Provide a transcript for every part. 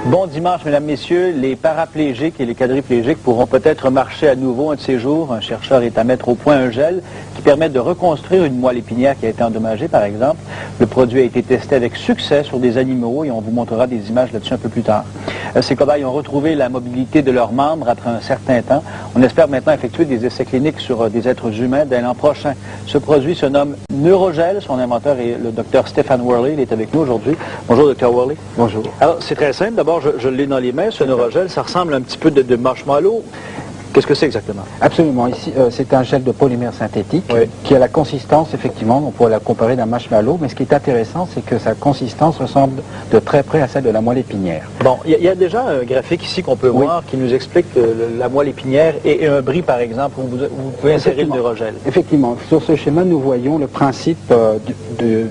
Bon dimanche, mesdames, messieurs. Les paraplégiques et les quadriplégiques pourront peut-être marcher à nouveau un de ces jours. Un chercheur est à mettre au point un gel qui permet de reconstruire une moelle épinière qui a été endommagée, par exemple. Le produit a été testé avec succès sur des animaux et on vous montrera des images là-dessus un peu plus tard. Ces cobayes ont retrouvé la mobilité de leurs membres après un certain temps. On espère maintenant effectuer des essais cliniques sur des êtres humains dès l'an prochain. Ce produit se nomme Neurogel. Son inventeur est le docteur Stephen Worley. Il est avec nous aujourd'hui. Bonjour, docteur Worley. Bonjour. Alors, c'est très simple. D'abord, je l'ai dans les mains, ce Neurogel. Ça ressemble un petit peu de marshmallow. Qu'est-ce que c'est exactement? Absolument. Ici, c'est un gel de polymère synthétique qui a la consistance, effectivement, on pourrait la comparer d'un marshmallow, mais ce qui est intéressant, c'est que sa consistance ressemble de très près à celle de la moelle épinière. Bon, il y a déjà un graphique ici qu'on peut voir qui nous explique la moelle épinière et un bris, par exemple, où vous pouvez insérer le Neurogel. Effectivement. Sur ce schéma, nous voyons le principe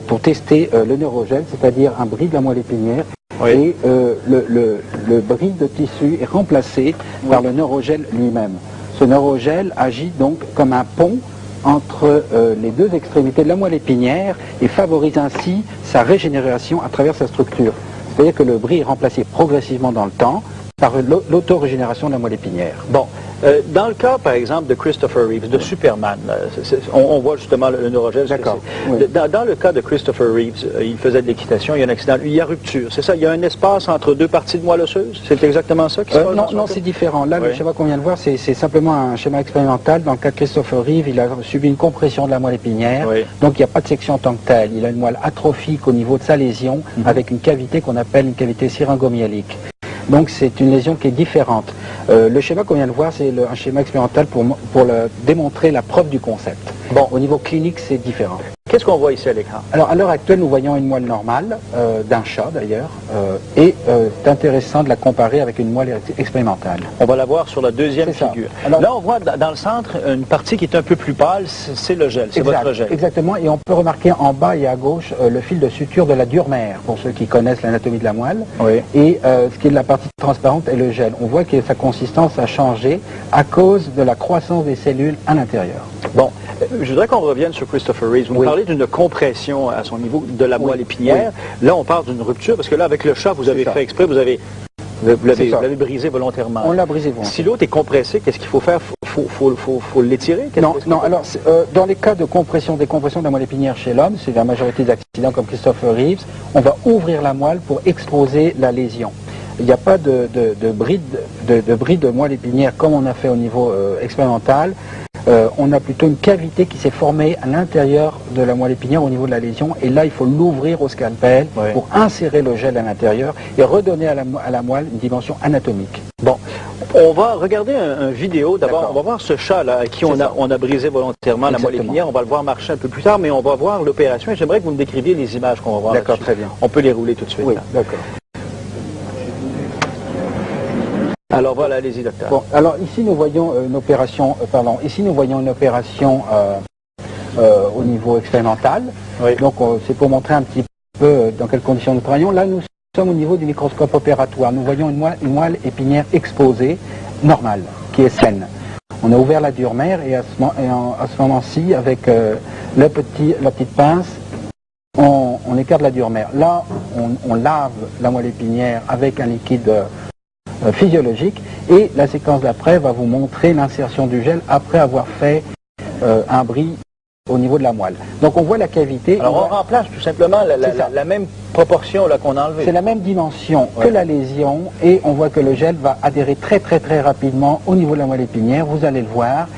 pour tester le Neurogel, c'est-à-dire un bris de la moelle épinière. Et le bris de tissu est remplacé par le Neurogel lui-même. Ce Neurogel agit donc comme un pont entre les deux extrémités de la moelle épinière et favorise ainsi sa régénération à travers sa structure. C'est-à-dire que le bris est remplacé progressivement dans le temps par l'autorégénération de la moelle épinière. Bon, dans le cas, par exemple, de Christopher Reeves, de Superman, on voit justement le Neurogel. D'accord. Dans le cas de Christopher Reeves, il faisait de l'équitation, il y a un accident, il y a rupture, c'est ça? Il y a un espace entre deux parties de moelle osseuse? C'est exactement ça qui se passe? Non, c'est différent. Là, le schéma qu'on vient de voir, c'est simplement un schéma expérimental. Dans le cas de Christopher Reeves, il a subi une compression de la moelle épinière, donc il n'y a pas de section en tant que telle. Il a une moelle atrophique au niveau de sa lésion, avec une cavité qu'on appelle une cavité syringomyélique. Donc c'est une lésion qui est différente. Le schéma qu'on vient de voir, c'est un schéma expérimental pour démontrer la preuve du concept. Bon, au niveau clinique, c'est différent. Qu'est-ce qu'on voit ici à l'écran? Alors, à l'heure actuelle, nous voyons une moelle normale, d'un chat d'ailleurs, et c'est intéressant de la comparer avec une moelle expérimentale. On va la voir sur la deuxième figure. Alors, là, on voit dans le centre une partie qui est un peu plus pâle, c'est le gel, c'est votre gel. Exactement, et on peut remarquer en bas et à gauche le fil de suture de la dure-mère, pour ceux qui connaissent l'anatomie de la moelle. Et ce qui est de la partie transparente est le gel. On voit que sa consistance a changé à cause de la croissance des cellules à l'intérieur. Bon, je voudrais qu'on revienne sur Christopher Reeves. Vous parlez d'une compression à son niveau de la moelle épinière. Là, on parle d'une rupture, parce que là, avec le chat, vous avez fait exprès, vous l'avez brisé volontairement. On l'a brisé volontairement. Si l'autre est compressé, qu'est-ce qu'il faut faire? Faut l'étirer? Non, alors, dans les cas de décompression de la moelle épinière chez l'homme, c'est la majorité des accidents comme Christopher Reeves, on va ouvrir la moelle pour exposer la lésion. Il n'y a pas de bris de moelle épinière comme on a fait au niveau expérimental. On a plutôt une cavité qui s'est formée à l'intérieur de la moelle épinière au niveau de la lésion. Et là, il faut l'ouvrir au scalpel pour insérer le gel à l'intérieur et redonner à la moelle une dimension anatomique. Bon, on va regarder une vidéo. D'abord, on va voir ce chat-là à qui on a brisé volontairement la moelle épinière. On va le voir marcher un peu plus tard, mais on va voir l'opération. Et j'aimerais que vous me décriviez les images qu'on va voir. D'accord, très bien. On peut les rouler tout de suite. Oui, d'accord. Alors voilà, allez-y, docteur. Bon, alors ici nous voyons une opération, au niveau expérimental. Donc c'est pour montrer un petit peu dans quelles conditions nous travaillons. Là nous sommes au niveau du microscope opératoire. Nous voyons une moelle épinière exposée, normale, qui est saine. On a ouvert la dure-mère et à ce moment-ci, avec la petite pince, on écarte la dure-mère. Là, on lave la moelle épinière avec un liquide physiologique et la séquence d'après va vous montrer l'insertion du gel après avoir fait un bris au niveau de la moelle. Donc on voit la cavité. Alors on remplace tout simplement la même proportion qu'on a enlevée. C'est la même dimension que la lésion et on voit que le gel va adhérer très rapidement au niveau de la moelle épinière, vous allez le voir.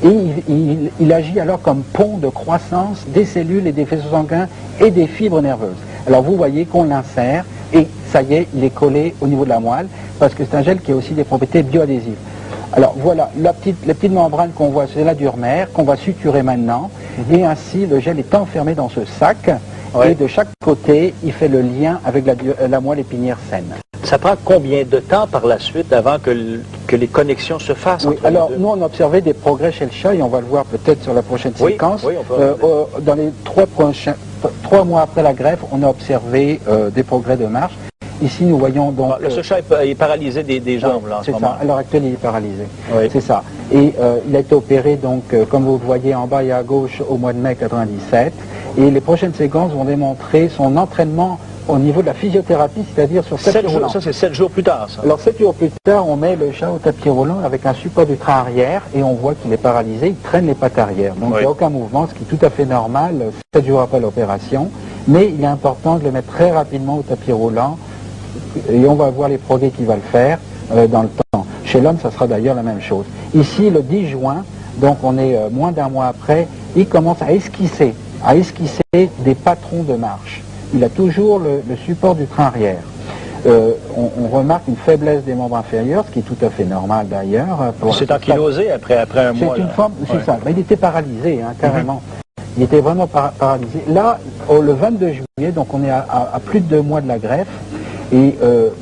Et il agit alors comme pont de croissance des cellules et des faisceaux sanguins et des fibres nerveuses. Alors vous voyez qu'on l'insère et ça y est, il est collé au niveau de la moelle parce que c'est un gel qui a aussi des propriétés bioadhésives. Alors voilà, la petite membrane qu'on voit, c'est la dure-mère qu'on va suturer maintenant et ainsi le gel est enfermé dans ce sac et de chaque côté, il fait le lien avec la moelle épinière saine. Ça prend combien de temps par la suite avant que les connexions se fassent entre alors les deux? nous on a observé des progrès chez le chat et on va le voir peut-être sur la prochaine séquence. Dans les 3 mois après la greffe, on a observé des progrès de marche. Ici, nous voyons donc... ce chat est paralysé des jambes, là, en ce moment. C'est ça. À l'heure actuelle, il est paralysé. C'est ça. Et il a été opéré, donc, comme vous le voyez en bas et à gauche, au mois de mai 1997. Et les prochaines séquences vont démontrer son entraînement au niveau de la physiothérapie, c'est-à-dire sur tapis roulant. Ça, c'est 7 jours plus tard, ça. Alors 7 jours plus tard, on met le chat au tapis roulant avec un support du train arrière et on voit qu'il est paralysé, il traîne les pattes arrière. Donc il n'y a aucun mouvement, ce qui est tout à fait normal 7 jours après l'opération. Mais il est important de le mettre très rapidement au tapis roulant et on va voir les progrès qu'il va le faire dans le temps. Chez l'homme, ça sera d'ailleurs la même chose. Ici, le 10 juin, donc on est moins d'un mois après, il commence à esquisser des patrons de marche. Il a toujours le support du train arrière. On remarque une faiblesse des membres inférieurs, ce qui est tout à fait normal d'ailleurs. C'est ankylosé après un mois. C'est une forme, c'est ça. Mais il était paralysé, hein, carrément. Il était vraiment paralysé. Là, le 22 juillet, donc on est à plus de 2 mois de la greffe, et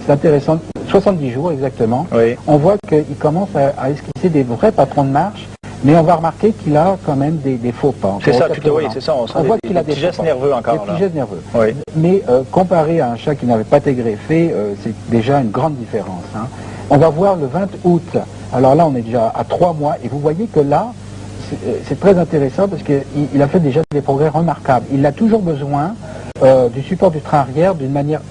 c'est intéressant, 70 jours exactement, on voit qu'il commence à esquisser des vrais patrons de marche, mais on va remarquer qu'il a quand même des faux pas. C'est ça, oui, c'est ça. On voit qu'il a des petits gestes nerveux encore. Des petits gestes nerveux. Oui. Mais comparé à un chat qui n'avait pas été greffé, c'est déjà une grande différence. Hein. On va voir le 20 août. Alors là, on est déjà à 3 mois, et vous voyez que là, c'est très intéressant parce qu'il a fait déjà des progrès remarquables. Il a toujours besoin du support du train arrière d'une manière...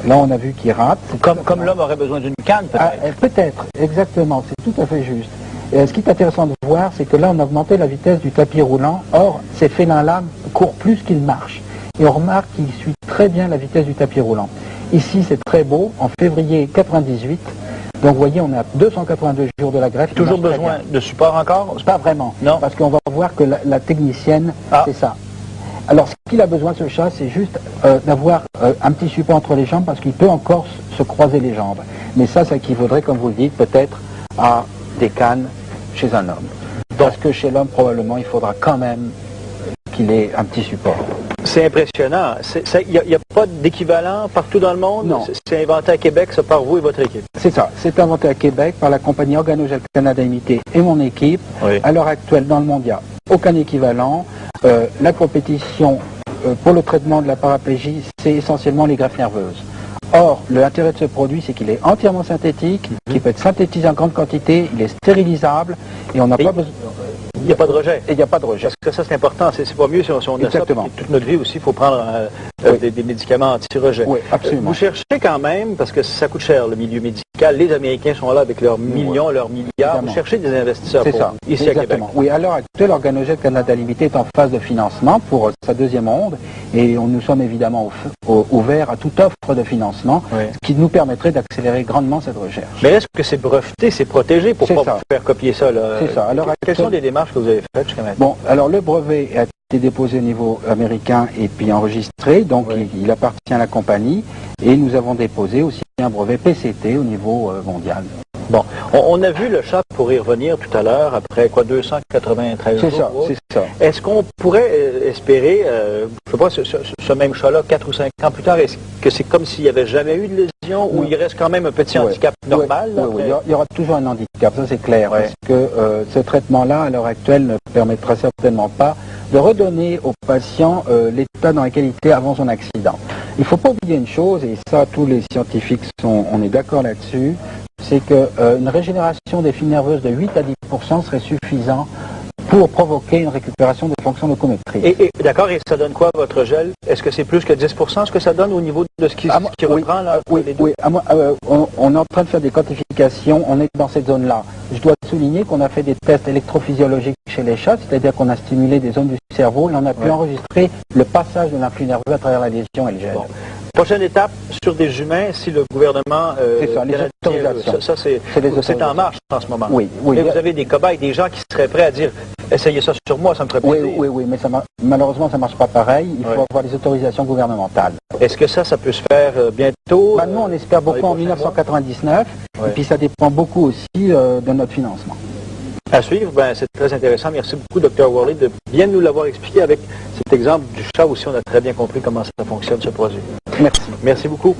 Là, on a vu qu'il rate. Comme l'homme aurait besoin d'une canne, peut-être. Peut-être, exactement. C'est tout à fait juste. Ce qui est intéressant de voir, c'est que là, on a augmenté la vitesse du tapis roulant. Or, ces félins-là courent plus qu'ils marchent. Et on remarque qu'ils suivent très bien la vitesse du tapis roulant. Ici, c'est très beau. En février 98, donc vous voyez, on est à 282 jours de la greffe. Toujours besoin de support encore? Pas vraiment. Non. Parce qu'on va voir que la technicienne, c'est ça. Alors, ce qu'il a besoin, ce chat, c'est juste d'avoir un petit support entre les jambes parce qu'il peut encore se croiser les jambes. Mais ça équivaudrait, comme vous le dites, peut-être à des cannes chez un homme. Parce que chez l'homme, probablement, il faudra quand même qu'il ait un petit support. C'est impressionnant. Il n'y a pas d'équivalent partout dans le monde? Non. C'est inventé à Québec, ça, par vous et votre équipe? C'est ça. C'est inventé à Québec par la compagnie Organogel Canada Imité et mon équipe. Oui. À l'heure actuelle, dans le monde, il n'y a aucun équivalent. La compétition pour le traitement de la paraplégie, c'est essentiellement les greffes nerveuses. Or, l'intérêt de ce produit, c'est qu'il est entièrement synthétique, qu'il peut être synthétisé en grande quantité, il est stérilisable et on n'a pas besoin... Il n'y a pas de rejet. Et il n'y a pas de rejet. Parce que ça, c'est important. C'est pas mieux si on a ça. Toute notre vie aussi, il faut prendre des médicaments anti-rejet. Oui, absolument. Vous cherchez quand même, parce que ça coûte cher, le milieu médical. Les Américains sont là avec leurs millions, leurs milliards. Évidemment. Vous cherchez des investisseurs ici à Québec. Oui, à l'heure actuelle, Organogel Canada Limité est en phase de financement pour sa deuxième onde. Et nous sommes évidemment ouverts à toute offre de financement, ce qui nous permettrait d'accélérer grandement cette recherche. Mais est-ce que c'est breveté, c'est protégé pour ne pas vous faire copier ça? C'est ça. Quelles sont les démarches que vous avez faites jusqu'à maintenant? Bon, alors le brevet a été déposé au niveau américain et puis enregistré, donc il appartient à la compagnie, et nous avons déposé aussi un brevet PCT au niveau mondial. Bon, on a vu le chat, pour y revenir tout à l'heure, après 293 jours. C'est ça. Est-ce qu'on pourrait espérer, je sais pas, ce même chat-là, 4 ou 5 ans plus tard, est-ce que c'est comme s'il n'y avait jamais eu de lésion ou il reste quand même un petit handicap normal? Oui, il y aura toujours un handicap, ça c'est clair, parce que ce traitement-là, à l'heure actuelle, ne permettra certainement pas de redonner au patient l'état dans lequel il était avant son accident. Il ne faut pas oublier une chose, et ça tous les scientifiques on est d'accord là-dessus, c'est qu'une régénération des fibres nerveuses de 8 à 10% serait suffisant pour provoquer une récupération des fonctions locomotrices. D'accord, et ça donne quoi votre gel? Est-ce que c'est plus que 10% ce que ça donne au niveau de ce qui reprend là? Oui, on est en train de faire des quantifications, on est dans cette zone-là. Je dois souligner qu'on a fait des tests électrophysiologiques chez les chats, c'est-à-dire qu'on a stimulé des zones du cerveau et on a pu enregistrer le passage de l'influx nerveux à travers la lésion et le gel. Bon. Prochaine étape, sur des humains, si le gouvernement... c'est ça, les autorisations. Ça c'est en marche en ce moment. Oui. Mais vous avez des cobayes, des gens qui seraient prêts à dire « Essayez ça sur moi, ça me ferait plaisir. » Oui, mais malheureusement, ça ne marche pas pareil. Il faut avoir les autorisations gouvernementales. Est-ce que ça peut se faire bientôt? Nous, on espère beaucoup en 1999. Et puis, ça dépend beaucoup aussi de notre financement. À suivre, c'est très intéressant. Merci beaucoup, Dr. Worley, de bien nous l'avoir expliqué avec cet exemple du chat aussi. On a très bien compris comment ça fonctionne, ce produit. Merci. Merci beaucoup.